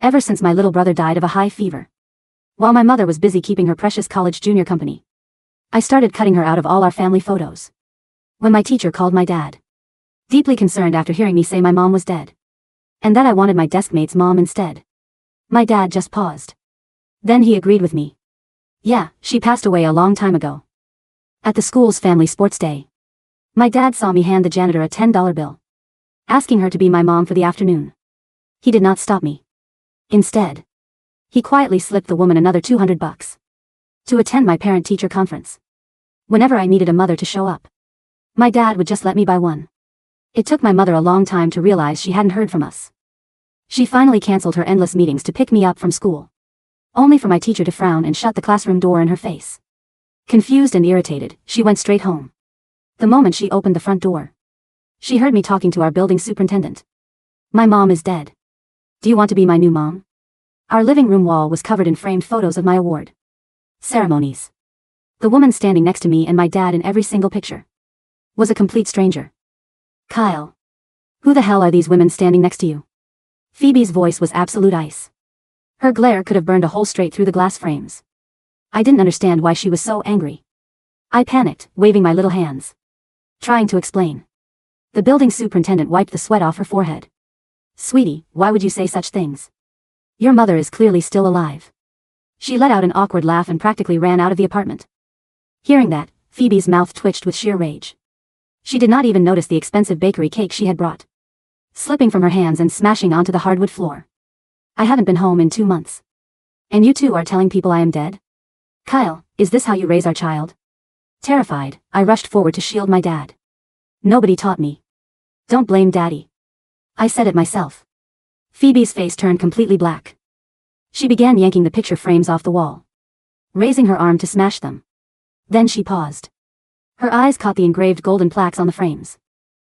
Ever since my little brother died of a high fever. While my mother was busy keeping her precious college junior company, I started cutting her out of all our family photos. When my teacher called my dad, deeply concerned after hearing me say my mom was dead, and that I wanted my deskmate's mom instead, my dad just paused. Then he agreed with me. Yeah, she passed away a long time ago. At the school's family sports day, my dad saw me hand the janitor a $10 bill, asking her to be my mom for the afternoon. He did not stop me. Instead, he quietly slipped the woman another $200 to attend my parent-teacher conference. Whenever I needed a mother to show up, my dad would just let me buy one. It took my mother a long time to realize she hadn't heard from us. She finally canceled her endless meetings to pick me up from school, only for my teacher to frown and shut the classroom door in her face. Confused and irritated, she went straight home. The moment she opened the front door, she heard me talking to our building superintendent. My mom is dead. Do you want to be my new mom? Our living room wall was covered in framed photos of my award ceremonies. The woman standing next to me and my dad in every single picture was a complete stranger. Kyle. Who the hell are these women standing next to you? Phoebe's voice was absolute ice. Her glare could have burned a hole straight through the glass frames. I didn't understand why she was so angry. I panicked, waving my little hands, trying to explain. The building superintendent wiped the sweat off her forehead. Sweetie, why would you say such things? Your mother is clearly still alive. She let out an awkward laugh and practically ran out of the apartment. Hearing that, Phoebe's mouth twitched with sheer rage. She did not even notice the expensive bakery cake she had brought, slipping from her hands and smashing onto the hardwood floor. I haven't been home in 2 months. And you two are telling people I am dead? Kyle, is this how you raise our child? Terrified, I rushed forward to shield my dad. Nobody taught me. Don't blame Daddy. I said it myself. Phoebe's face turned completely black. She began yanking the picture frames off the wall, raising her arm to smash them. Then she paused. Her eyes caught the engraved golden plaques on the frames.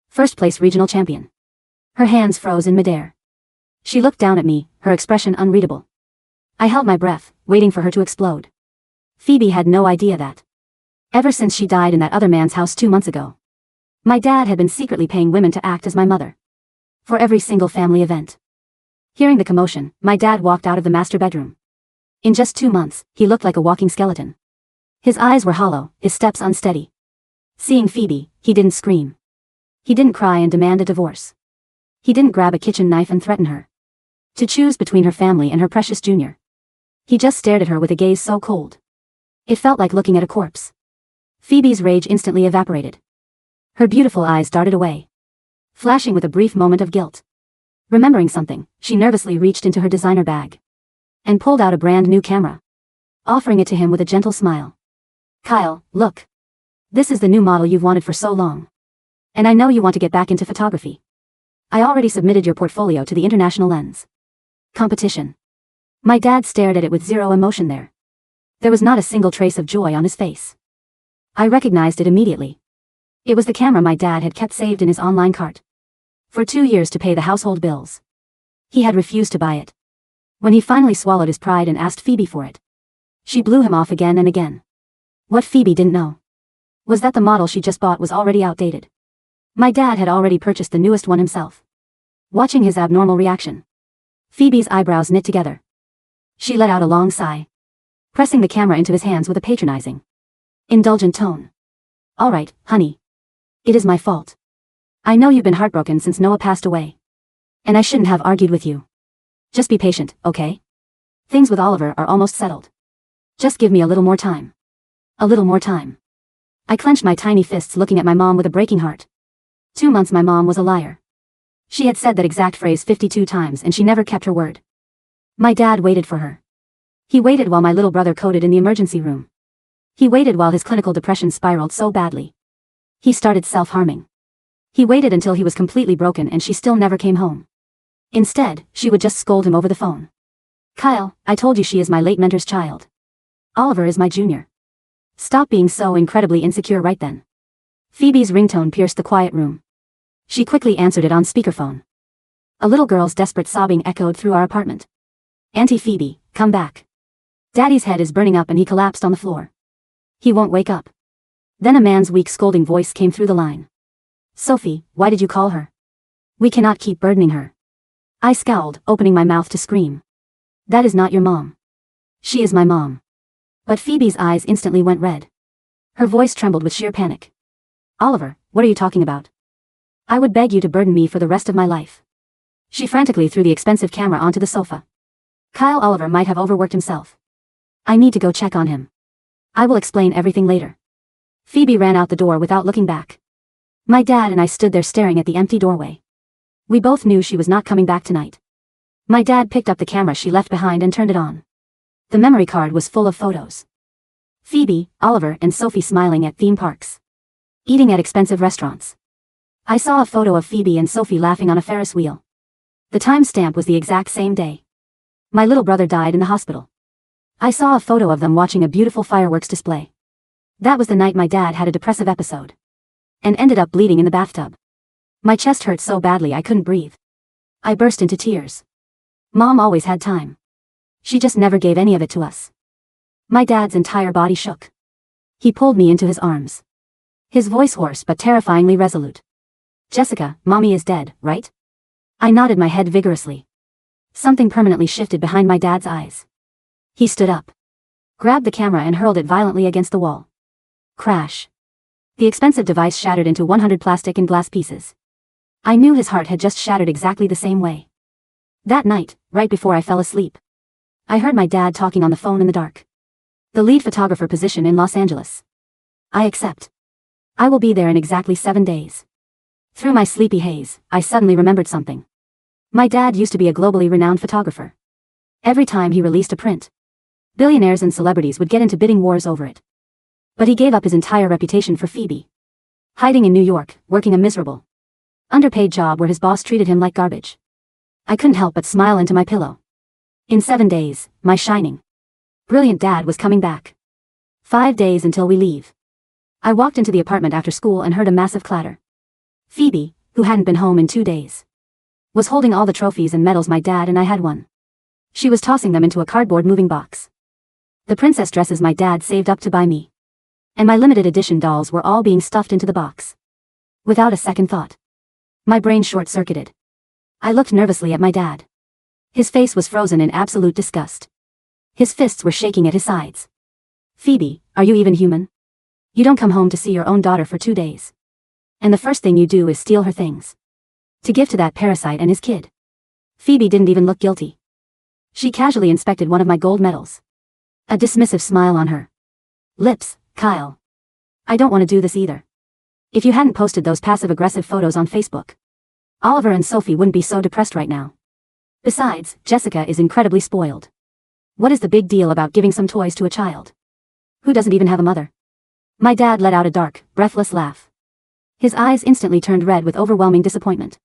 First place regional champion. Her hands froze in midair. She looked down at me, her expression unreadable. I held my breath, waiting for her to explode. Phoebe had no idea that, ever since she died in that other man's house 2 months ago, my dad had been secretly paying women to act as my mother for every single family event. Hearing the commotion, my dad walked out of the master bedroom. In just 2 months, he looked like a walking skeleton. His eyes were hollow, his steps unsteady. Seeing Phoebe, he didn't scream. He didn't cry and demand a divorce. He didn't grab a kitchen knife and threaten her to choose between her family and her precious junior. He just stared at her with a gaze so cold, it felt like looking at a corpse. Phoebe's rage instantly evaporated. Her beautiful eyes darted away, flashing with a brief moment of guilt. Remembering something, she nervously reached into her designer bag and pulled out a brand new camera, offering it to him with a gentle smile. Kyle, look. This is the new model you've wanted for so long. And I know you want to get back into photography. I already submitted your portfolio to the International Lens competition. My dad stared at it with zero emotion there. There was not a single trace of joy on his face. I recognized it immediately. It was the camera my dad had kept saved in his online cart for 2 years to pay the household bills. He had refused to buy it. When he finally swallowed his pride and asked Phoebe for it, she blew him off again and again. What Phoebe didn't know was that the model she just bought was already outdated. My dad had already purchased the newest one himself. Watching his abnormal reaction, Phoebe's eyebrows knit together. She let out a long sigh, pressing the camera into his hands with a patronizing, indulgent tone. All right, honey. It is my fault. I know you've been heartbroken since Noah passed away. And I shouldn't have argued with you. Just be patient, okay? Things with Oliver are almost settled. Just give me a little more time. A little more time. I clenched my tiny fists looking at my mom with a breaking heart. 2 months my mom was a liar. She had said that exact phrase 52 times and she never kept her word. My dad waited for her. He waited while my little brother coded in the emergency room. He waited while his clinical depression spiraled so badly he started self-harming. He waited until he was completely broken and she still never came home. Instead, she would just scold him over the phone. Kyle, I told you she is my late mentor's child. Oliver is my junior. Stop being so incredibly insecure right then. Phoebe's ringtone pierced the quiet room. She quickly answered it on speakerphone. A little girl's desperate sobbing echoed through our apartment. Auntie Phoebe, come back. Daddy's head is burning up and he collapsed on the floor. He won't wake up. Then a man's weak scolding voice came through the line. Sophie, why did you call her? We cannot keep burdening her. I scowled, opening my mouth to scream. That is not your mom. She is my mom. But Phoebe's eyes instantly went red. Her voice trembled with sheer panic. Oliver, what are you talking about? I would beg you to burden me for the rest of my life. She frantically threw the expensive camera onto the sofa. Kyle Oliver might have overworked himself. I need to go check on him. I will explain everything later. Phoebe ran out the door without looking back. My dad and I stood there staring at the empty doorway. We both knew she was not coming back tonight. My dad picked up the camera she left behind and turned it on. The memory card was full of photos. Phoebe, Oliver, and Sophie smiling at theme parks. Eating at expensive restaurants. I saw a photo of Phoebe and Sophie laughing on a Ferris wheel. The timestamp was the exact same day. My little brother died in the hospital. I saw a photo of them watching a beautiful fireworks display. That was the night my dad had a depressive episode. And ended up bleeding in the bathtub. My chest hurt so badly I couldn't breathe. I burst into tears. Mom always had time. She just never gave any of it to us. My dad's entire body shook. He pulled me into his arms. His voice hoarse but terrifyingly resolute. Jessica, Mommy is dead, right? I nodded my head vigorously. Something permanently shifted behind my dad's eyes. He stood up. Grabbed the camera and hurled it violently against the wall. Crash. The expensive device shattered into 100 plastic and glass pieces. I knew his heart had just shattered exactly the same way. That night, right before I fell asleep, I heard my dad talking on the phone in the dark. The lead photographer position in Los Angeles. I accept. I will be there in exactly 7 days. Through my sleepy haze, I suddenly remembered something. My dad used to be a globally renowned photographer. Every time he released a print, billionaires and celebrities would get into bidding wars over it. But he gave up his entire reputation for Phoebe. Hiding in New York, working a miserable, underpaid job where his boss treated him like garbage. I couldn't help but smile into my pillow. In 7 days, my shining, brilliant dad was coming back. 5 days until we leave. I walked into the apartment after school and heard a massive clatter. Phoebe, who hadn't been home in 2 days, was holding all the trophies and medals my dad and I had won. She was tossing them into a cardboard moving box. The princess dresses my dad saved up to buy me, and my limited edition dolls were all being stuffed into the box. Without a second thought, my brain short-circuited. I looked nervously at my dad. His face was frozen in absolute disgust. His fists were shaking at his sides. Phoebe, are you even human? You don't come home to see your own daughter for 2 days. And the first thing you do is steal her things. To give to that parasite and his kid. Phoebe didn't even look guilty. She casually inspected one of my gold medals. A dismissive smile on her lips. Kyle. I don't want to do this either. If you hadn't posted those passive-aggressive photos on Facebook, Oliver and Sophie wouldn't be so depressed right now. Besides, Jessica is incredibly spoiled. What is the big deal about giving some toys to a child who doesn't even have a mother? My dad let out a dark, breathless laugh. His eyes instantly turned red with overwhelming disappointment.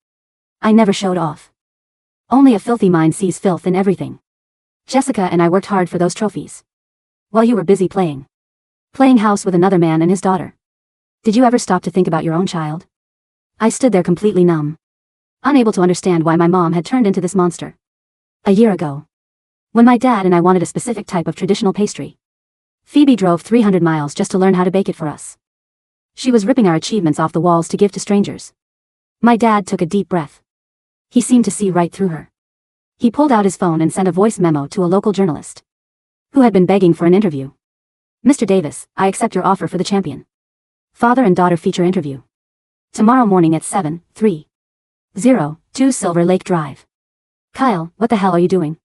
I never showed off. Only a filthy mind sees filth in everything. Jessica and I worked hard for those trophies, while you were busy playing house with another man and his daughter. Did you ever stop to think about your own child? I stood there completely numb, unable to understand why my mom had turned into this monster. A year ago, when my dad and I wanted a specific type of traditional pastry, Phoebe drove 300 miles just to learn how to bake it for us. She was ripping our achievements off the walls to give to strangers. My dad took a deep breath. He seemed to see right through her. He pulled out his phone and sent a voice memo to a local journalist who had been begging for an interview. Mr. Davis, I accept your offer for the champion father and daughter feature interview. Tomorrow morning at 7:30 2 Silver Lake Drive. Kyle, what the hell are you doing?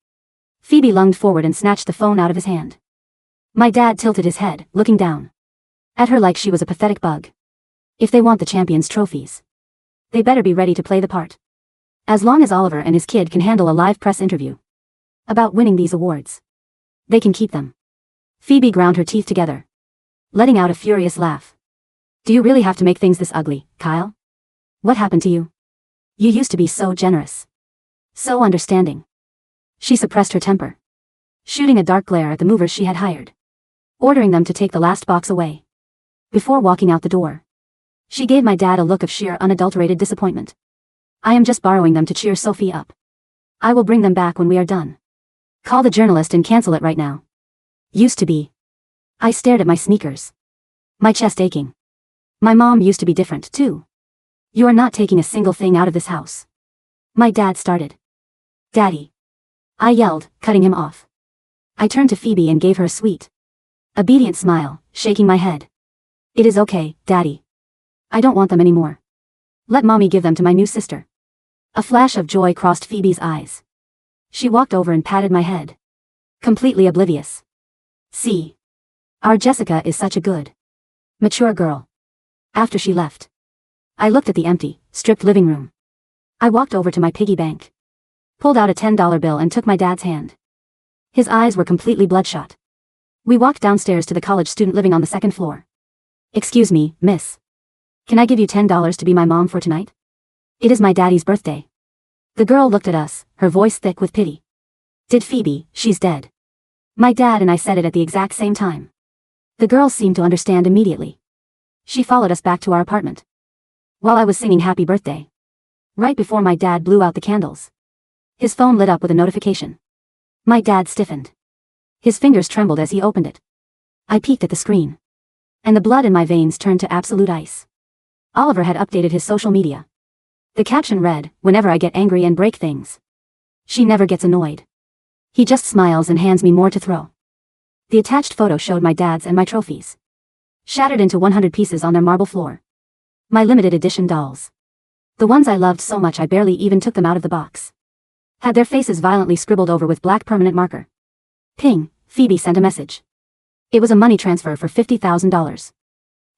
Phoebe lunged forward and snatched the phone out of his hand. My dad tilted his head, looking down at her like she was a pathetic bug. If they want the champion's trophies, they better be ready to play the part. As long as Oliver and his kid can handle a live press interview about winning these awards, they can keep them. Phoebe ground her teeth together, letting out a furious laugh. Do you really have to make things this ugly, Kyle? What happened to you? You used to be so generous, so understanding. She suppressed her temper, shooting a dark glare at the movers she had hired, ordering them to take the last box away. Before walking out the door, she gave my dad a look of sheer unadulterated disappointment. I am just borrowing them to cheer Sophie up. I will bring them back when we are done. Call the journalist and cancel it right now. Used to be. I stared at my sneakers, my chest aching. My mom used to be different, too. You are not taking a single thing out of this house. My dad started. Daddy. I yelled, cutting him off. I turned to Phoebe and gave her a sweet, obedient smile, shaking my head. It is okay, Daddy. I don't want them anymore. Let Mommy give them to my new sister. A flash of joy crossed Phoebe's eyes. She walked over and patted my head. Completely oblivious. See. Our Jessica is such a good, mature girl. After she left, I looked at the empty, stripped living room. I walked over to my piggy bank, pulled out a $10 bill and took my dad's hand. His eyes were completely bloodshot. We walked downstairs to the college student living on the second floor. Excuse me, miss. Can I give you $10 to be my mom for tonight? It is my daddy's birthday. The girl looked at us, her voice thick with pity. Did Phoebe, she's dead. My dad and I said it at the exact same time. The girl seemed to understand immediately. She followed us back to our apartment. While I was singing happy birthday, right before my dad blew out the candles, his phone lit up with a notification. My dad stiffened. His fingers trembled as he opened it. I peeked at the screen, and the blood in my veins turned to absolute ice. Oliver had updated his social media. The caption read, "Whenever I get angry and break things, she never gets annoyed. He just smiles and hands me more to throw." The attached photo showed my dad's and my trophies, shattered into 100 pieces on their marble floor. My limited edition dolls. The ones I loved so much I barely even took them out of the box. Had their faces violently scribbled over with black permanent marker. Ping, Phoebe sent a message. It was a money transfer for $50,000.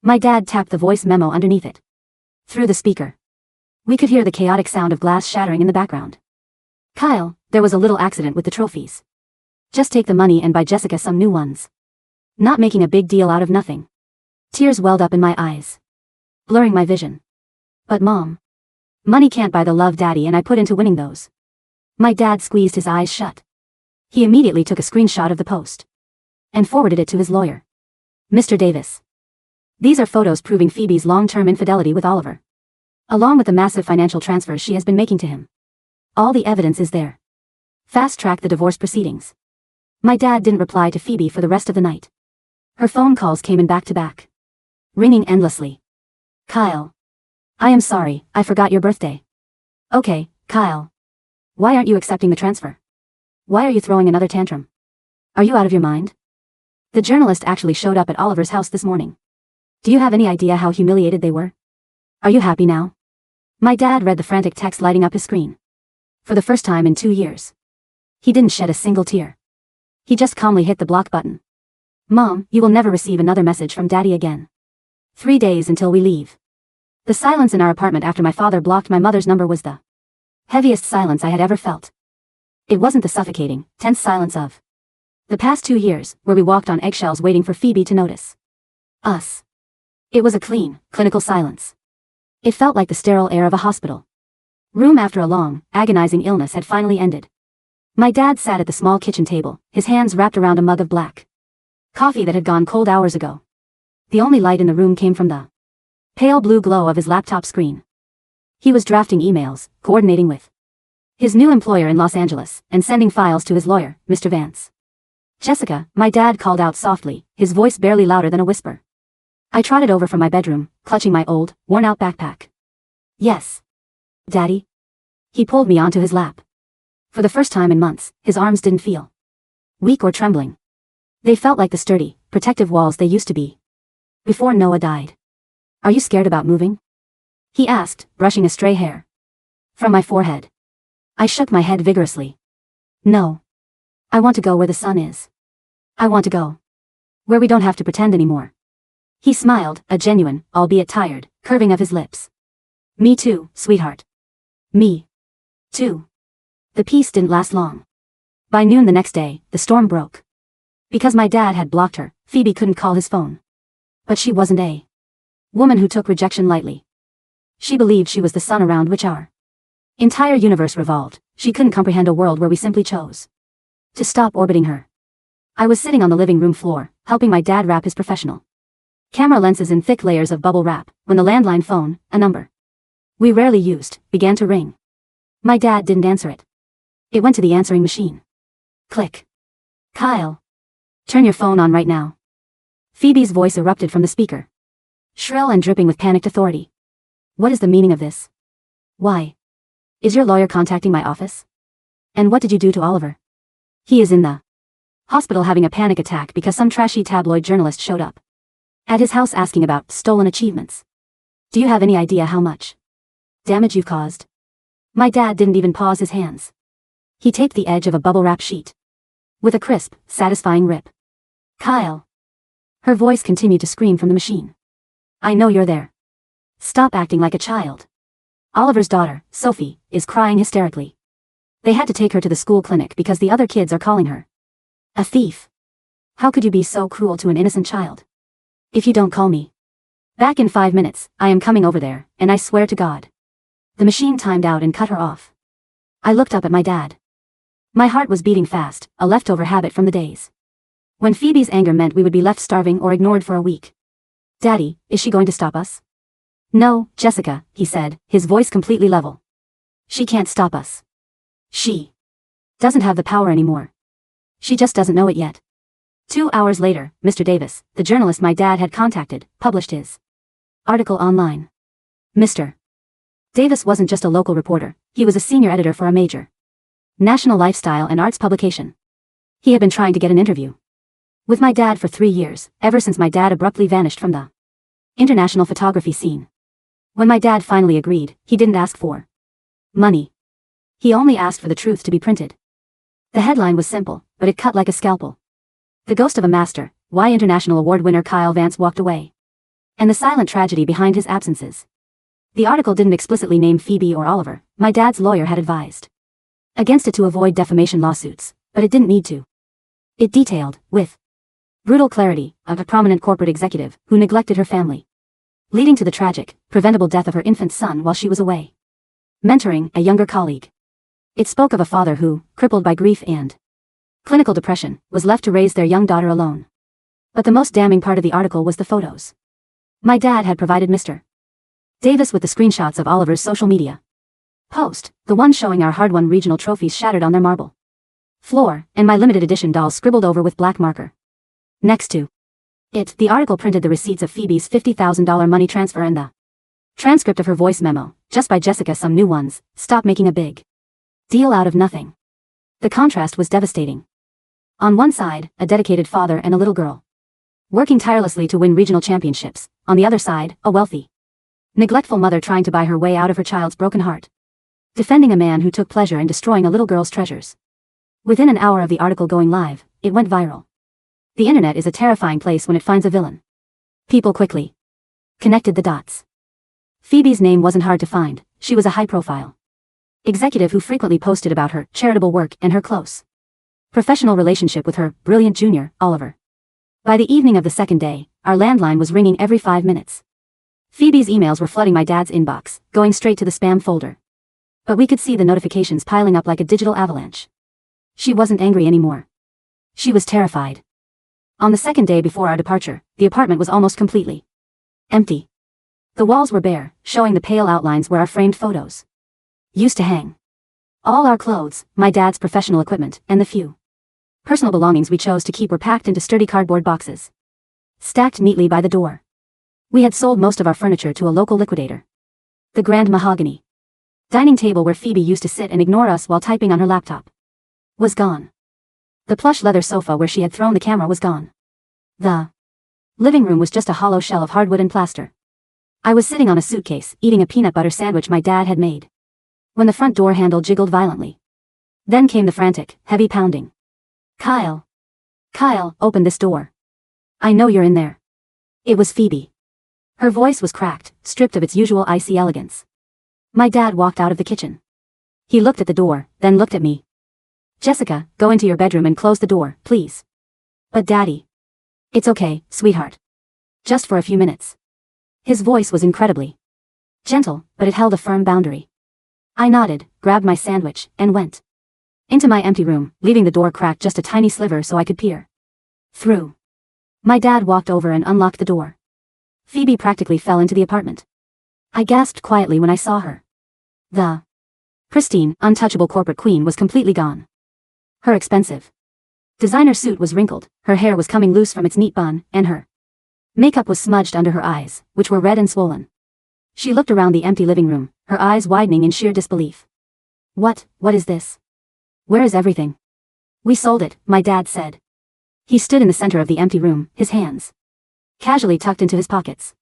My dad tapped the voice memo underneath it. Through the speaker, we could hear the chaotic sound of glass shattering in the background. Kyle, there was a little accident with the trophies. Just take the money and buy Jessica some new ones. Not making a big deal out of nothing. Tears welled up in my eyes, blurring my vision. But Mom, money can't buy the love Daddy and I put into winning those. My dad squeezed his eyes shut. He immediately took a screenshot of the post and forwarded it to his lawyer. Mr. Davis. These are photos proving Phoebe's long-term infidelity with Oliver, along with the massive financial transfers she has been making to him. All the evidence is there. Fast-track the divorce proceedings. My dad didn't reply to Phoebe for the rest of the night. Her phone calls came in back-to-back, ringing endlessly. Kyle. I am sorry, I forgot your birthday. Okay, Kyle. Why aren't you accepting the transfer? Why are you throwing another tantrum? Are you out of your mind? The journalist actually showed up at Oliver's house this morning. Do you have any idea how humiliated they were? Are you happy now? My dad read the frantic text lighting up his screen. For the first time in 2 years, he didn't shed a single tear. He just calmly hit the block button. Mom, you will never receive another message from Daddy again. 3 days until we leave. The silence in our apartment after my father blocked my mother's number was the heaviest silence I had ever felt. It wasn't the suffocating, tense silence of the past 2 years, where we walked on eggshells waiting for Phoebe to notice us. It was a clean, clinical silence. It felt like the sterile air of a hospital room after a long, agonizing illness had finally ended. My dad sat at the small kitchen table, his hands wrapped around a mug of black coffee that had gone cold hours ago. The only light in the room came from the pale blue glow of his laptop screen. He was drafting emails, coordinating with his new employer in Los Angeles, and sending files to his lawyer, Mr. Vance. Jessica, my dad called out softly, his voice barely louder than a whisper. I trotted over from my bedroom, clutching my old, worn-out backpack. Yes. Daddy? He pulled me onto his lap. For the first time in months, his arms didn't feel weak or trembling. They felt like the sturdy, protective walls they used to be before Noah died. Are you scared about moving? He asked, brushing a stray hair from my forehead. I shook my head vigorously. No. I want to go where the sun is. I want to go where we don't have to pretend anymore. He smiled, a genuine, albeit tired, curving of his lips. Me too, sweetheart. Me too. The peace didn't last long. By noon the next day, the storm broke. Because my dad had blocked her, Phoebe couldn't call his phone. But she wasn't a woman who took rejection lightly. She believed she was the sun around which our entire universe revolved. She couldn't comprehend a world where we simply chose to stop orbiting her. I was sitting on the living room floor, helping my dad wrap his professional camera lenses in thick layers of bubble wrap, when the landline phone, a number we rarely used, began to ring. My dad didn't answer it. It went to the answering machine. Click. Kyle. Turn your phone on right now. Phoebe's voice erupted from the speaker, shrill and dripping with panicked authority. What is the meaning of this? Why? Is your lawyer contacting my office? And what did you do to Oliver? He is in the hospital having a panic attack because some trashy tabloid journalist showed up at his house asking about stolen achievements. Do you have any idea how much damage you've caused? My dad didn't even pause his hands. He taped the edge of a bubble wrap sheet with a crisp, satisfying rip. Kyle. Her voice continued to scream from the machine. I know you're there. Stop acting like a child. Oliver's daughter, Sophie, is crying hysterically. They had to take her to the school clinic because the other kids are calling her a thief. How could you be so cruel to an innocent child? If you don't call me back in 5 minutes, I am coming over there, and I swear to God. The machine timed out and cut her off. I looked up at my dad. My heart was beating fast, a leftover habit from the days when Phoebe's anger meant we would be left starving or ignored for a week. Daddy, is she going to stop us? No, Jessica, he said, his voice completely level. She can't stop us. She doesn't have the power anymore. She just doesn't know it yet. 2 hours later, Mr. Davis, the journalist my dad had contacted, published his article online. Mr. Davis wasn't just a local reporter, he was a senior editor for a major national lifestyle and arts publication. He had been trying to get an interview with my dad for 3 years, ever since my dad abruptly vanished from the international photography scene. When my dad finally agreed, he didn't ask for money. He only asked for the truth to be printed. The headline was simple, but it cut like a scalpel. The ghost of a master, why international award winner Kyle Vance walked away. And the silent tragedy behind his absences. The article didn't explicitly name Phoebe or Oliver, my dad's lawyer had advised against it to avoid defamation lawsuits, but it didn't need to. It detailed, with brutal clarity, of a prominent corporate executive who neglected her family, leading to the tragic, preventable death of her infant son while she was away mentoring a younger colleague. It spoke of a father who, crippled by grief and clinical depression, was left to raise their young daughter alone. But the most damning part of the article was the photos my dad had provided Mr. Davis with the screenshots of Oliver's social media post, the one showing our hard-won regional trophies shattered on their marble floor, and my limited edition dolls scribbled over with black marker. Next to it, the article printed the receipts of Phoebe's $50,000 money transfer and the transcript of her voice memo, just by Jessica some new ones, stop making a big deal out of nothing. The contrast was devastating. On one side, a dedicated father and a little girl working tirelessly to win regional championships. On the other side, a wealthy, neglectful mother trying to buy her way out of her child's broken heart. Defending a man who took pleasure in destroying a little girl's treasures. Within an hour of the article going live, it went viral. The internet is a terrifying place when it finds a villain. People quickly connected the dots. Phoebe's name wasn't hard to find, she was a high-profile executive who frequently posted about her charitable work and her close professional relationship with her brilliant junior, Oliver. By the evening of the second day, our landline was ringing every 5 minutes. Phoebe's emails were flooding my dad's inbox, going straight to the spam folder. But we could see the notifications piling up like a digital avalanche. She wasn't angry anymore. She was terrified. On the second day before our departure, the apartment was almost completely empty. The walls were bare, showing the pale outlines where our framed photos used to hang. All our clothes, my dad's professional equipment, and the few personal belongings we chose to keep were packed into sturdy cardboard boxes, stacked neatly by the door. We had sold most of our furniture to a local liquidator. The grand mahogany dining table where Phoebe used to sit and ignore us while typing on her laptop was gone. The plush leather sofa where she had thrown the camera was gone. The living room was just a hollow shell of hardwood and plaster. I was sitting on a suitcase, eating a peanut butter sandwich my dad had made, when the front door handle jiggled violently. Then came the frantic, heavy pounding. Kyle. Kyle, open this door. I know you're in there. It was Phoebe. Her voice was cracked, stripped of its usual icy elegance. My dad walked out of the kitchen. He looked at the door, then looked at me. Jessica, go into your bedroom and close the door, please. But Daddy. It's okay, sweetheart. Just for a few minutes. His voice was incredibly gentle, but it held a firm boundary. I nodded, grabbed my sandwich, and went into my empty room, leaving the door cracked just a tiny sliver so I could peer through. My dad walked over and unlocked the door. Phoebe practically fell into the apartment. I gasped quietly when I saw her. The pristine, untouchable corporate queen was completely gone. Her expensive designer suit was wrinkled, her hair was coming loose from its neat bun, and her makeup was smudged under her eyes, which were red and swollen. She looked around the empty living room, her eyes widening in sheer disbelief. What is this? Where is everything? We sold it, my dad said. He stood in the center of the empty room, his hands casually tucked into his pockets.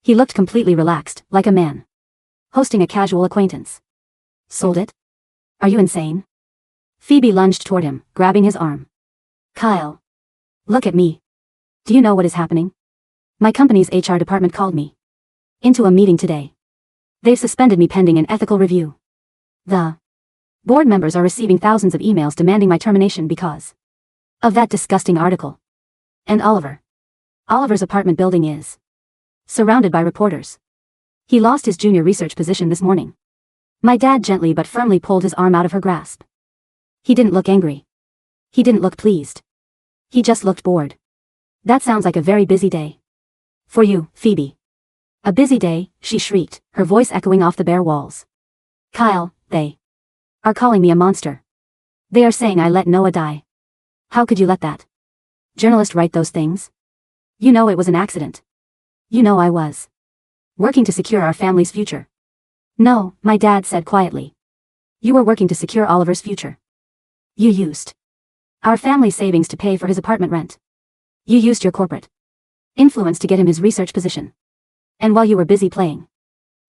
He looked completely relaxed, like a man hosting a casual acquaintance. Sold it? Are you insane? Phoebe lunged toward him, grabbing his arm. Kyle. Look at me. Do you know what is happening? My company's HR department called me into a meeting today. They've suspended me pending an ethical review. The board members are receiving thousands of emails demanding my termination because of that disgusting article. And Oliver's apartment building is surrounded by reporters. He lost his junior research position this morning. My dad gently but firmly pulled his arm out of her grasp. He didn't look angry. He didn't look pleased. He just looked bored. That sounds like a very busy day. For you, Phoebe. A busy day, she shrieked, her voice echoing off the bare walls. Kyle, they are calling me a monster. They are saying I let Noah die. How could you let that journalist write those things? You know it was an accident. You know I was working to secure our family's future. No, my dad said quietly. You were working to secure Oliver's future. You used our family savings to pay for his apartment rent. You used your corporate influence to get him his research position. And while you were busy playing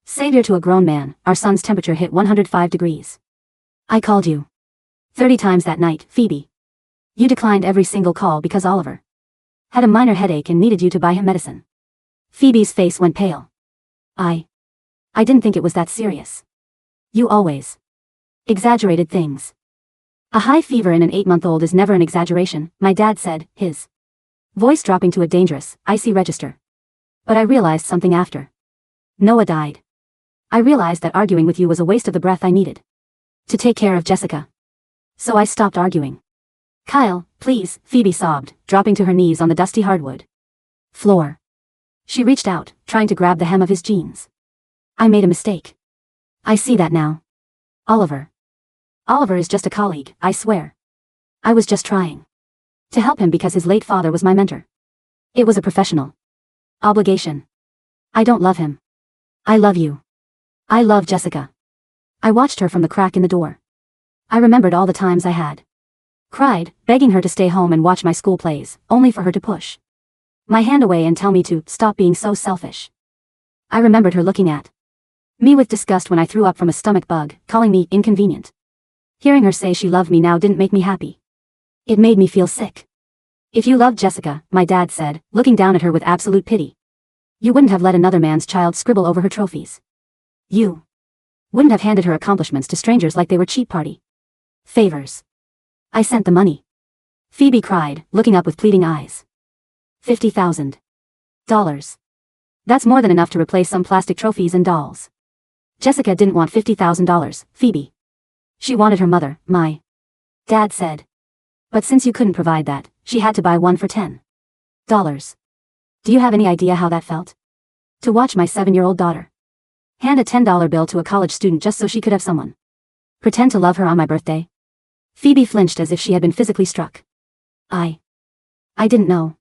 savior to a grown man, our son's temperature hit 105 degrees. I called you 30 times that night, Phoebe. You declined every single call because Oliver had a minor headache and needed you to buy him medicine. Phoebe's face went pale. I didn't think it was that serious. You always exaggerated things. A high fever in an 8-month-old is never an exaggeration, my dad said, his voice dropping to a dangerous, icy register. But I realized something after Noah died. I realized that arguing with you was a waste of the breath I needed to take care of Jessica. So I stopped arguing. Kyle, please, Phoebe sobbed, dropping to her knees on the dusty hardwood floor. She reached out, trying to grab the hem of his jeans. I made a mistake. I see that now. Oliver is just a colleague, I swear. I was just trying to help him because his late father was my mentor. It was a professional obligation. I don't love him. I love you. I love Jessica. I watched her from the crack in the door. I remembered all the times I had cried, begging her to stay home and watch my school plays, only for her to push my hand away and tell me to stop being so selfish. I remembered her looking at me with disgust when I threw up from a stomach bug, calling me inconvenient. Hearing her say she loved me now didn't make me happy. It made me feel sick. If you loved Jessica, my dad said, looking down at her with absolute pity, you wouldn't have let another man's child scribble over her trophies. You wouldn't have handed her accomplishments to strangers like they were cheap party favors. I sent the money. Phoebe cried, looking up with pleading eyes. $50,000. That's more than enough to replace some plastic trophies and dolls. Jessica didn't want $50,000, Phoebe. She wanted her mother, my dad said. But since you couldn't provide that, she had to buy one for $10. Do you have any idea how that felt? To watch my 7-year-old daughter hand a $10 bill to a college student just so she could have someone pretend to love her on my birthday? Phoebe flinched as if she had been physically struck. I didn't know.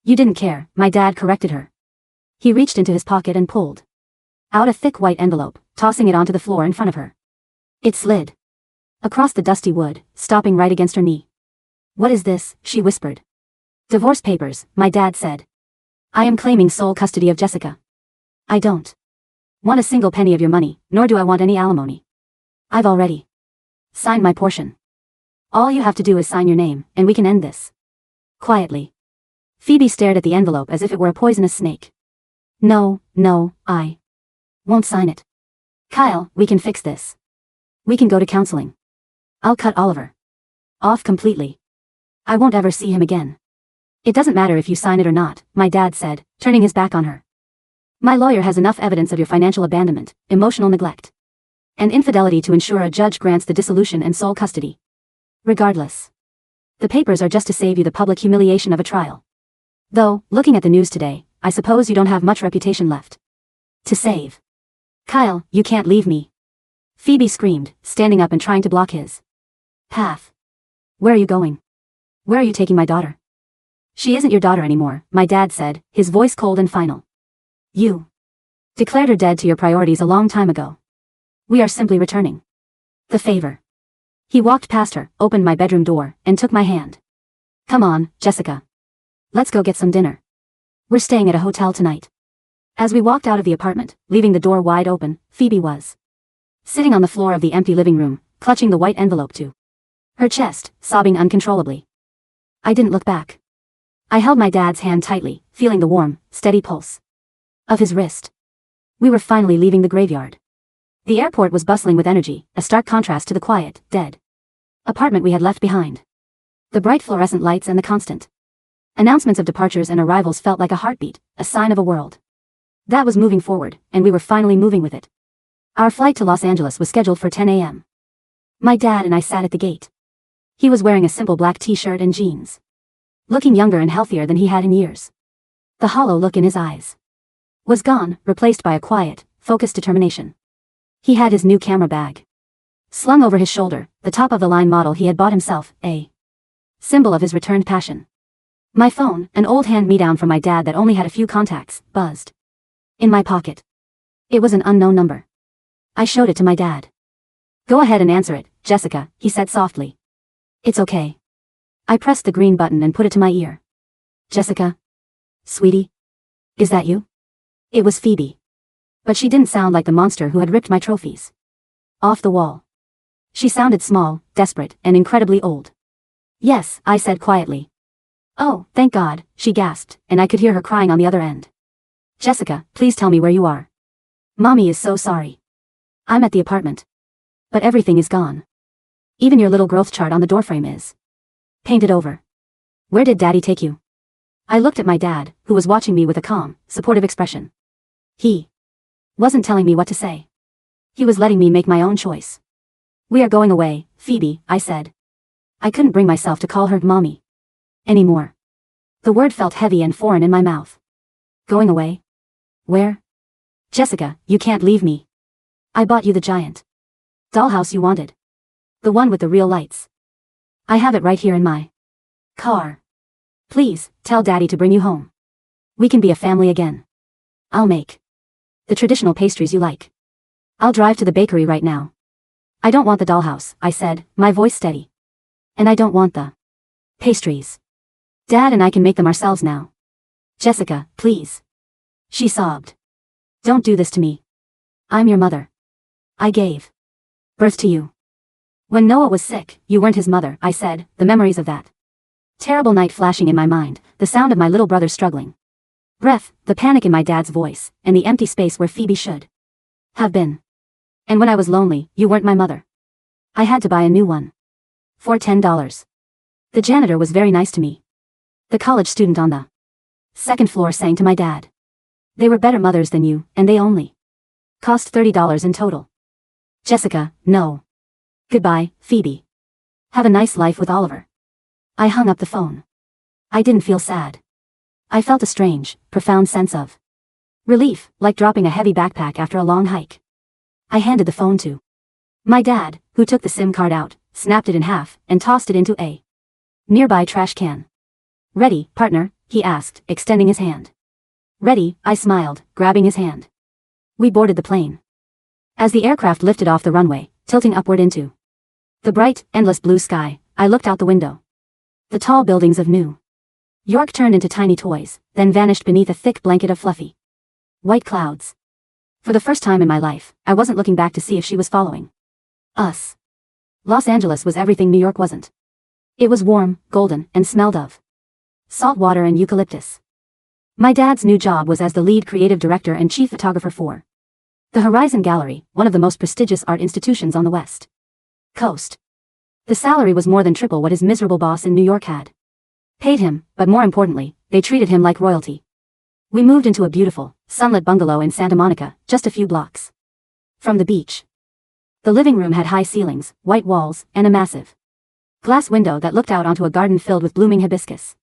You didn't care, my dad corrected her. He reached into his pocket and pulled out a thick white envelope, tossing it onto the floor in front of her. It slid across the dusty wood, stopping right against her knee. What is this? She whispered. Divorce papers, my dad said. I am claiming sole custody of Jessica. I don't want a single penny of your money, nor do I want any alimony. I've already signed my portion. All you have to do is sign your name, and we can end this. Quietly. Phoebe stared at the envelope as if it were a poisonous snake. No, I won't sign it. Kyle, we can fix this. We can go to counseling. I'll cut Oliver off completely. I won't ever see him again. It doesn't matter if you sign it or not, my dad said, turning his back on her. My lawyer has enough evidence of your financial abandonment, emotional neglect, and infidelity to ensure a judge grants the dissolution and sole custody. Regardless, the papers are just to save you the public humiliation of a trial. Though, looking at the news today, I suppose you don't have much reputation left to save. Kyle, you can't leave me. Phoebe screamed, standing up and trying to block his path. Where are you going? Where are you taking my daughter? She isn't your daughter anymore, my dad said, his voice cold and final. You declared her dead to your priorities a long time ago. We are simply returning the favor. He walked past her, opened my bedroom door, and took my hand. Come on, Jessica. Let's go get some dinner. We're staying at a hotel tonight. As we walked out of the apartment, leaving the door wide open, Phoebe was sitting on the floor of the empty living room, clutching the white envelope to her chest, sobbing uncontrollably. I didn't look back. I held my dad's hand tightly, feeling the warm, steady pulse of his wrist. We were finally leaving the graveyard. The airport was bustling with energy, a stark contrast to the quiet, dead apartment we had left behind. The bright fluorescent lights and the constant announcements of departures and arrivals felt like a heartbeat, a sign of a world that was moving forward, and we were finally moving with it. Our flight to Los Angeles was scheduled for 10 a.m. My dad and I sat at the gate. He was wearing a simple black t-shirt and jeans, looking younger and healthier than he had in years. The hollow look in his eyes was gone, replaced by a quiet, focused determination. He had his new camera bag slung over his shoulder, the top-of-the-line model he had bought himself, a symbol of his returned passion. My phone, an old hand-me-down from my dad that only had a few contacts, buzzed in my pocket. It was an unknown number. I showed it to my dad. Go ahead and answer it, Jessica, he said softly. It's okay. I pressed the green button and put it to my ear. Jessica? Sweetie? Is that you? It was Phoebe. But she didn't sound like the monster who had ripped my trophies off the wall. She sounded small, desperate, and incredibly old. Yes, I said quietly. Oh, thank God, she gasped, and I could hear her crying on the other end. Jessica, please tell me where you are. Mommy is so sorry. I'm at the apartment. But everything is gone. Even your little growth chart on the doorframe is painted over. Where did Daddy take you? I looked at my dad, who was watching me with a calm, supportive expression. He wasn't telling me what to say. He was letting me make my own choice. We are going away, Phoebe, I said. I couldn't bring myself to call her Mommy anymore. The word felt heavy and foreign in my mouth. Going away? Where? Jessica, you can't leave me. I bought you the giant dollhouse you wanted. The one with the real lights. I have it right here in my car. Please, tell Daddy to bring you home. We can be a family again. I'll make the traditional pastries you like. I'll drive to the bakery right now. I don't want the dollhouse, I said, my voice steady. And I don't want the pastries. Dad and I can make them ourselves now. Jessica, please. She sobbed. Don't do this to me. I'm your mother. I gave birth to you. When Noah was sick, you weren't his mother, I said, the memories of that terrible night flashing in my mind, the sound of my little brother struggling breath, the panic in my dad's voice, and the empty space where Phoebe should have been. And when I was lonely, you weren't my mother. I had to buy a new one. For $10. The janitor was very nice to me. The college student on the second floor sang to my dad. They were better mothers than you, and they only cost $30 in total. Jessica, no. Goodbye, Phoebe. Have a nice life with Oliver. I hung up the phone. I didn't feel sad. I felt a strange, profound sense of relief, like dropping a heavy backpack after a long hike. I handed the phone to my dad, who took the SIM card out, snapped it in half, and tossed it into a nearby trash can. Ready, partner? He asked, extending his hand. Ready, I smiled, grabbing his hand. We boarded the plane. As the aircraft lifted off the runway, tilting upward into the bright, endless blue sky, I looked out the window. The tall buildings of New York turned into tiny toys, then vanished beneath a thick blanket of fluffy white clouds. For the first time in my life, I wasn't looking back to see if she was following us. Los Angeles was everything New York wasn't. It was warm, golden, and smelled of salt water and eucalyptus. My dad's new job was as the lead creative director and chief photographer for the Horizon Gallery, one of the most prestigious art institutions on the West Coast. The salary was more than triple what his miserable boss in New York had paid him, but more importantly, they treated him like royalty. We moved into a beautiful, sunlit bungalow in Santa Monica, just a few blocks from the beach. The living room had high ceilings, white walls, and a massive glass window that looked out onto a garden filled with blooming hibiscus.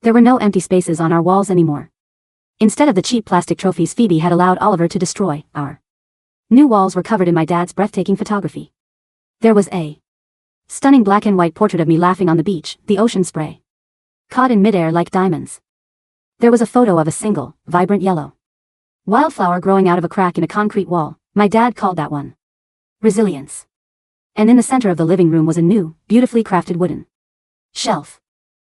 There were no empty spaces on our walls anymore. Instead of the cheap plastic trophies Phoebe had allowed Oliver to destroy, our new walls were covered in my dad's breathtaking photography. There was a stunning black and white portrait of me laughing on the beach, the ocean spray caught in midair like diamonds. There was a photo of a single, vibrant yellow wildflower growing out of a crack in a concrete wall. My dad called that one resilience. And in the center of the living room was a new, beautifully crafted wooden shelf.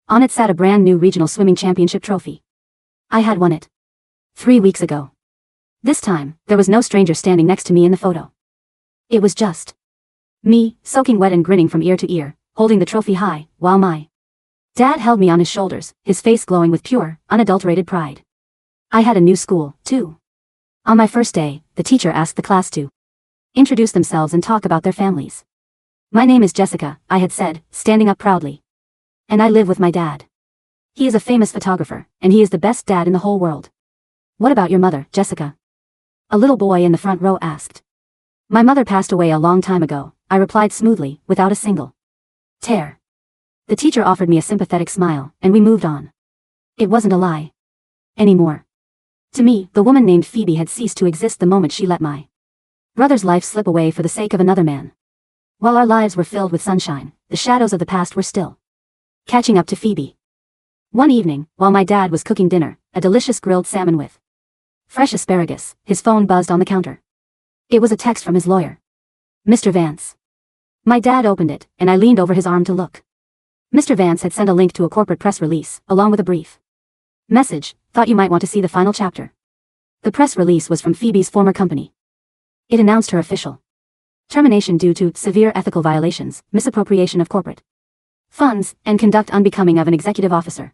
On it sat a brand new regional swimming championship trophy. I had won it 3 weeks ago. This time, there was no stranger standing next to me in the photo. It was just me, soaking wet and grinning from ear to ear, holding the trophy high, while my dad held me on his shoulders, his face glowing with pure, unadulterated pride. I had a new school, too. On my first day, the teacher asked the class to introduce themselves and talk about their families. My name is Jessica, I had said, standing up proudly. And I live with my dad. He is a famous photographer, and he is the best dad in the whole world. What about your mother, Jessica? A little boy in the front row asked. My mother passed away a long time ago, I replied smoothly, without a single tear. The teacher offered me a sympathetic smile, and we moved on. It wasn't a lie anymore. To me, the woman named Phoebe had ceased to exist the moment she let my brother's life slip away for the sake of another man. While our lives were filled with sunshine, the shadows of the past were still catching up to Phoebe. One evening, while my dad was cooking dinner, a delicious grilled salmon with fresh asparagus, his phone buzzed on the counter. It was a text from his lawyer. Mr. Vance. My dad opened it, and I leaned over his arm to look. Mr. Vance had sent a link to a corporate press release, along with a brief message. Thought you might want to see the final chapter. The press release was from Phoebe's former company. It announced her official termination due to severe ethical violations, misappropriation of corporate funds, and conduct unbecoming of an executive officer.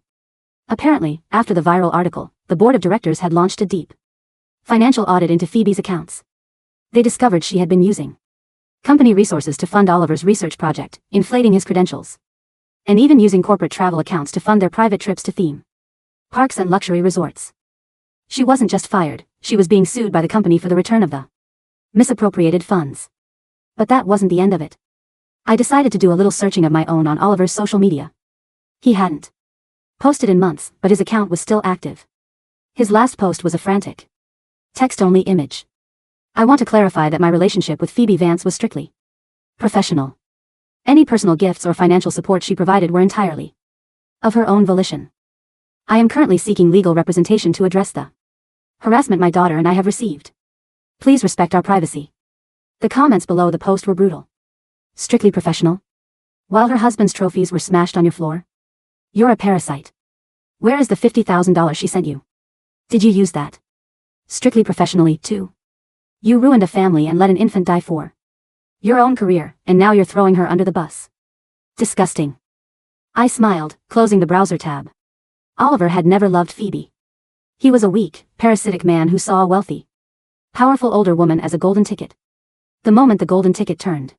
Apparently, after the viral article, the board of directors had launched a deep financial audit into Phoebe's accounts. They discovered she had been using company resources to fund Oliver's research project, inflating his credentials, and even using corporate travel accounts to fund their private trips to theme parks and luxury resorts. She wasn't just fired, she was being sued by the company for the return of the misappropriated funds. But that wasn't the end of it. I decided to do a little searching of my own on Oliver's social media. He hadn't posted in months, but his account was still active. His last post was a frantic text-only image. I want to clarify that my relationship with Phoebe Vance was strictly professional. Any personal gifts or financial support she provided were entirely of her own volition. I am currently seeking legal representation to address the harassment my daughter and I have received. Please respect our privacy. The comments below the post were brutal. Strictly professional? While her husband's trophies were smashed on your floor? You're a parasite. Where is the $50,000 she sent you? Did you use that strictly professionally, too? You ruined a family and let an infant die for your own career, and now you're throwing her under the bus. Disgusting. I smiled, closing the browser tab. Oliver had never loved Phoebe. He was a weak, parasitic man who saw a wealthy, powerful older woman as a golden ticket. The moment the golden ticket turned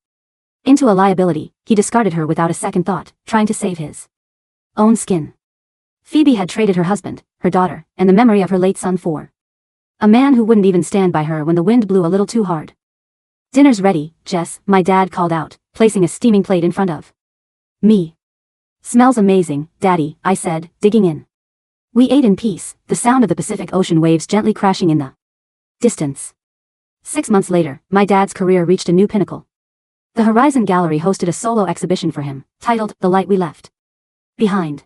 into a liability, he discarded her without a second thought, trying to save his own skin. Phoebe had traded her husband, her daughter, and the memory of her late son for a man who wouldn't even stand by her when the wind blew a little too hard. Dinner's ready, Jess, my dad called out, placing a steaming plate in front of me. Smells amazing, Daddy, I said, digging in. We ate in peace, the sound of the Pacific Ocean waves gently crashing in the distance. 6 months later, my dad's career reached a new pinnacle. The Horizon Gallery hosted a solo exhibition for him, titled The Light We Left Behind.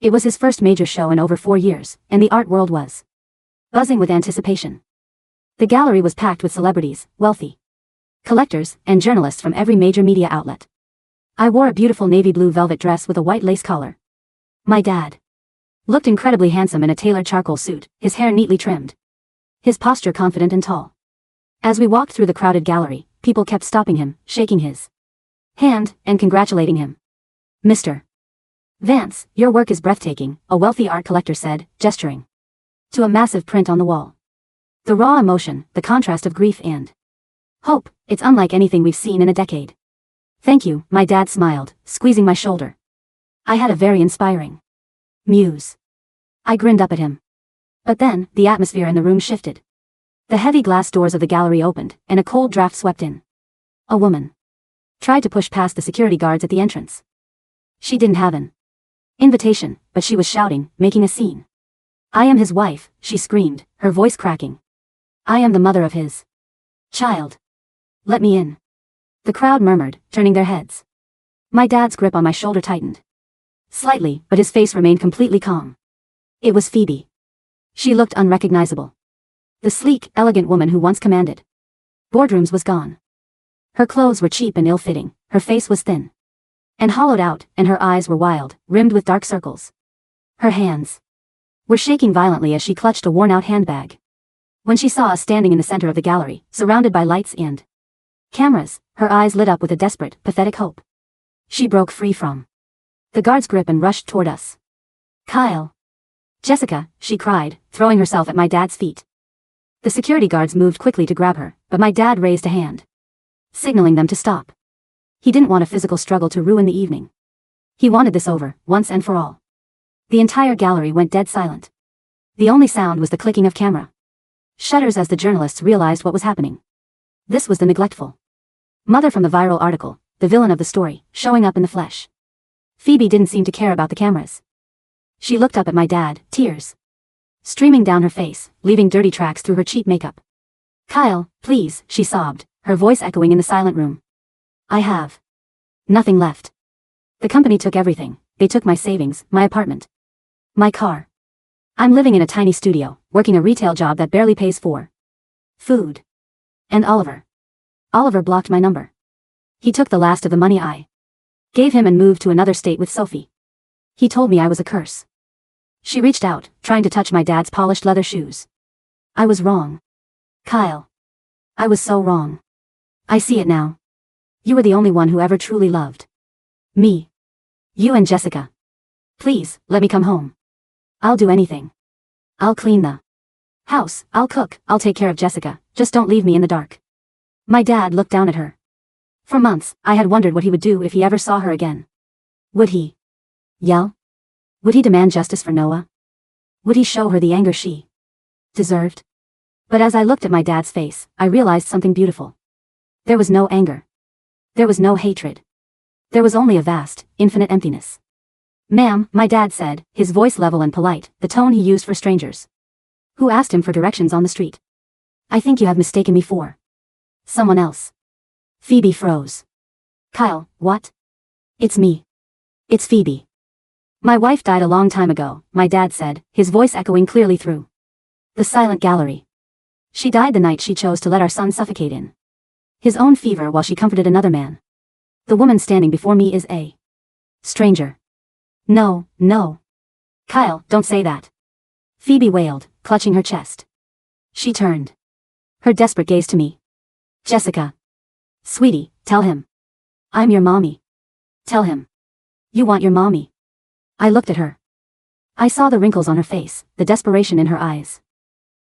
It was his first major show in over 4 years, and the art world was buzzing with anticipation. The gallery was packed with celebrities, wealthy collectors, and journalists from every major media outlet. I wore a beautiful navy blue velvet dress with a white lace collar. My dad looked incredibly handsome in a tailored charcoal suit, his hair neatly trimmed, his posture confident and tall. As we walked through the crowded gallery, people kept stopping him, shaking his hand, and congratulating him. Mr. Vance, your work is breathtaking, a wealthy art collector said, gesturing to a massive print on the wall. The raw emotion, the contrast of grief and hope, it's unlike anything we've seen in a decade. Thank you, my dad smiled, squeezing my shoulder. I had a very inspiring muse. I grinned up at him. But then, the atmosphere in the room shifted. The heavy glass doors of the gallery opened, and a cold draft swept in. A woman tried to push past the security guards at the entrance. She didn't have an invitation, but she was shouting, making a scene. I am his wife, she screamed, her voice cracking. I am the mother of his child. Let me in. The crowd murmured, turning their heads. My dad's grip on my shoulder tightened slightly, but his face remained completely calm. It was Phoebe. She looked unrecognizable. The sleek, elegant woman who once commanded boardrooms was gone. Her clothes were cheap and ill-fitting, her face was thin and hollowed out, and her eyes were wild, rimmed with dark circles. Her hands were shaking violently as she clutched a worn-out handbag. When she saw us standing in the center of the gallery, surrounded by lights and cameras, her eyes lit up with a desperate, pathetic hope. She broke free from the guard's grip and rushed toward us. "Kyle! Jessica," she cried, throwing herself at my dad's feet. The security guards moved quickly to grab her, but my dad raised a hand, signaling them to stop. He didn't want a physical struggle to ruin the evening. He wanted this over, once and for all. The entire gallery went dead silent. The only sound was the clicking of camera shutters as the journalists realized what was happening. This was the neglectful mother from the viral article, the villain of the story, showing up in the flesh. Phoebe didn't seem to care about the cameras. She looked up at my dad, tears streaming down her face, leaving dirty tracks through her cheap makeup. "Kyle, please," she sobbed, her voice echoing in the silent room. "I have nothing left. The company took everything. They took my savings, my apartment, my car. I'm living in a tiny studio, working a retail job that barely pays for food. And Oliver blocked my number. He took the last of the money I gave him and moved to another state with Sophie. He told me I was a curse." She reached out, trying to touch my dad's polished leather shoes. "I was wrong. Kyle. I was so wrong. I see it now. You were the only one who ever truly loved me. You and Jessica. Please, let me come home. I'll do anything. I'll clean the house, I'll cook, I'll take care of Jessica, just don't leave me in the dark." My dad looked down at her. For months, I had wondered what he would do if he ever saw her again. Would he yell? Would he demand justice for Noah? Would he show her the anger she deserved? But as I looked at my dad's face, I realized something beautiful. There was no anger. There was no hatred. There was only a vast, infinite emptiness. "Ma'am," my dad said, his voice level and polite, the tone he used for strangers who asked him for directions on the street. "I think you have mistaken me for someone else." Phoebe froze. "Kyle, what?" "It's me. It's Phoebe. My wife died a long time ago," my dad said, his voice echoing clearly through the silent gallery. "She died the night she chose to let our son suffocate in his own fever while she comforted another man. The woman standing before me is a stranger." "No, no. Kyle, don't say that." Phoebe wailed, clutching her chest. She turned her desperate gaze to me. "Jessica. Sweetie, tell him. I'm your mommy. Tell him. You want your mommy." I looked at her. I saw the wrinkles on her face, the desperation in her eyes,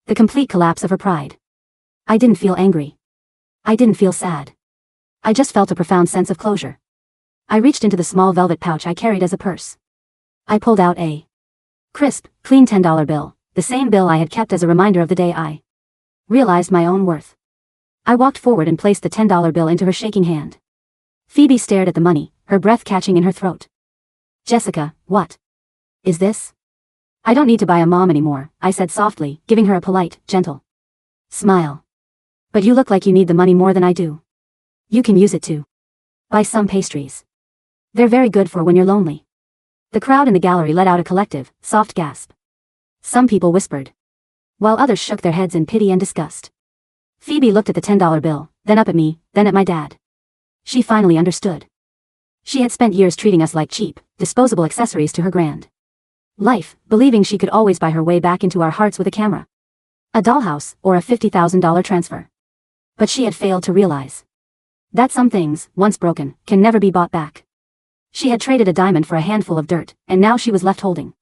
the complete collapse of her pride. I didn't feel angry. I didn't feel sad. I just felt a profound sense of closure. I reached into the small velvet pouch I carried as a purse. I pulled out a crisp, clean $10 bill, the same bill I had kept as a reminder of the day I realized my own worth. I walked forward and placed the $10 bill into her shaking hand. Phoebe stared at the money, her breath catching in her throat. "Jessica, what is this?" "I don't need to buy a mom anymore," I said softly, giving her a polite, gentle smile. "But you look like you need the money more than I do. You can use it to buy some pastries. They're very good for when you're lonely." The crowd in the gallery let out a collective, soft gasp. Some people whispered, while others shook their heads in pity and disgust. Phoebe looked at the $10 bill, then up at me, then at my dad. She finally understood. She had spent years treating us like cheap, disposable accessories to her grand life, believing she could always buy her way back into our hearts with a camera, a dollhouse, or a $50,000 transfer. But she had failed to realize that some things, once broken, can never be bought back. She had traded a diamond for a handful of dirt, and now she was left holding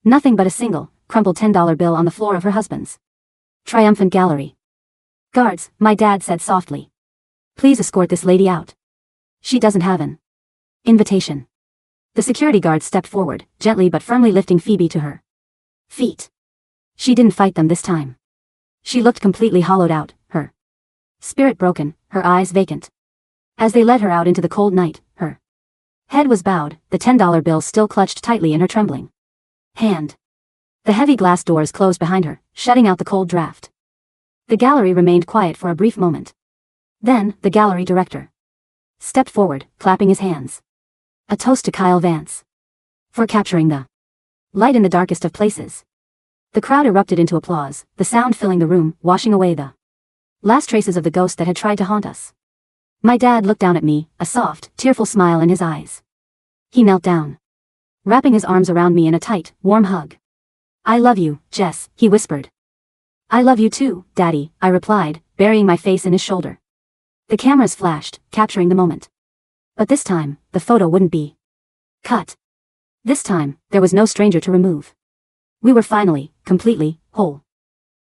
nothing but a single, crumpled $10 bill on the floor of her husband's triumphant gallery. "Guards," my dad said softly. "Please escort this lady out. She doesn't have an invitation." The security guards stepped forward, gently but firmly lifting Phoebe to her feet. She didn't fight them this time. She looked completely hollowed out, her spirit broken, her eyes vacant. As they led her out into the cold night, her head was bowed, the $10 bill still clutched tightly in her trembling hand. The heavy glass doors closed behind her, shutting out the cold draft. The gallery remained quiet for a brief moment. Then, the gallery director stepped forward, clapping his hands. A toast to Kyle Vance for capturing the light in the darkest of places. The crowd erupted into applause, the sound filling the room, washing away the last traces of the ghost that had tried to haunt us. My dad looked down at me, a soft, tearful smile in his eyes. He knelt down, wrapping his arms around me in a tight, warm hug. I love you, Jess, he whispered. I love you too, Daddy, I replied, burying my face in his shoulder. The cameras flashed, capturing the moment. But this time, the photo wouldn't be cut. This time, there was no stranger to remove. We were finally, completely, whole.